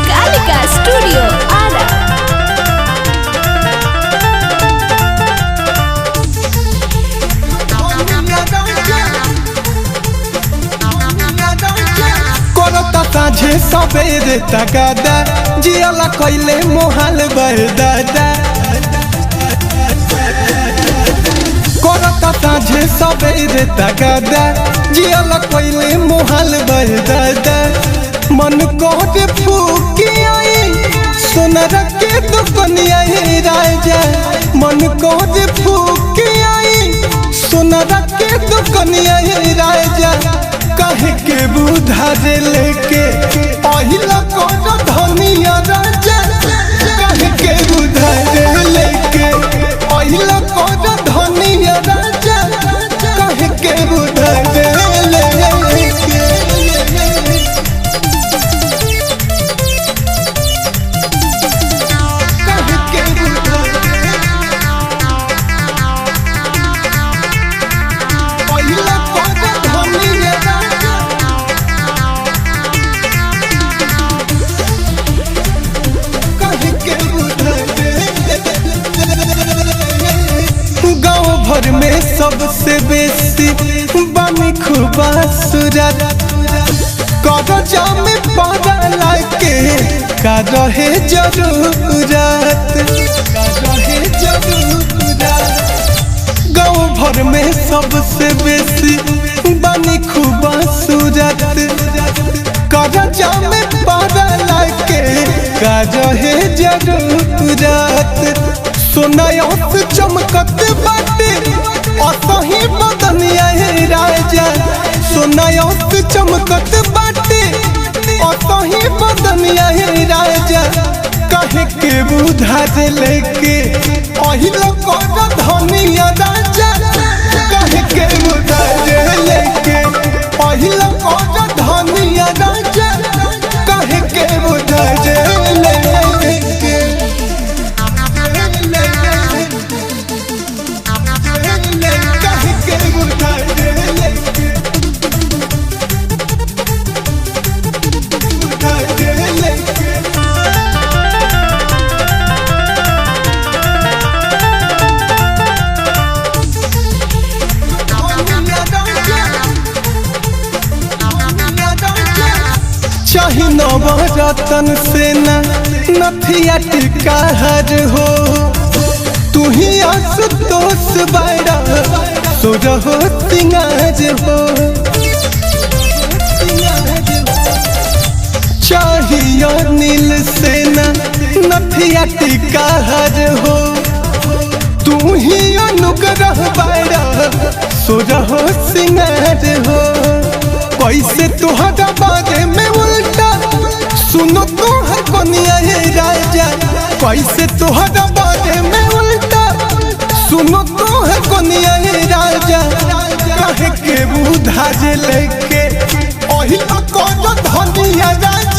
Kalika studio Ara. साझे सवेरे तगादा जियाला कइले मोहाल बरदादा करता साझे सवेरे तगादा जियाला कइले मोहाल बरदादा मन कोटे फूकी आई सोनार के दुकनिया राजा मन कोटे फूकी आई सोनार के दुकनिया राजा कहे के बुधारे लेके पहिला कोन धनिया राजा कहे के बुधारे लेके पहिला कोन धनिया राजा कहे के बुधारे लेके कहे के बुधारे पहिला कोन धनिया गाँव भर में सबसे बेसी बानी खुबा सूरत करजा में पड़ला के का रहे जरूरत गाँव भर में सबसे बेसी बानी खुबा सूरत करजा में पड़ला के का रहे जरूरत सोनायस चमकत बाटे असही बदनिया राजा सोनायस चमकत बाटे असही बदनिया राजा कहे के बुधारे लेके पहिला कोन धनिया राजा कहे के बुधारे लेके पहिला कोन धनिया राजा कहे के बुधारे लेके चाही नवरतन से नथिया टिकार हो तू ही आशुतोष बाड़ा सुरहो सिंगार हो चाहिए नील से नथिया टिकार हो तू ही अनुग्रह बाड़ा सुरहो सिंगार हो कैसे तुहरा बारे में उल्टा सुनो तुहर कनिया राजा कैसे तुहरा बारे में उल्टा सुनो तुहर कनिया राजा कहे के बुधारे लेके पहिला कोन धनिया राजा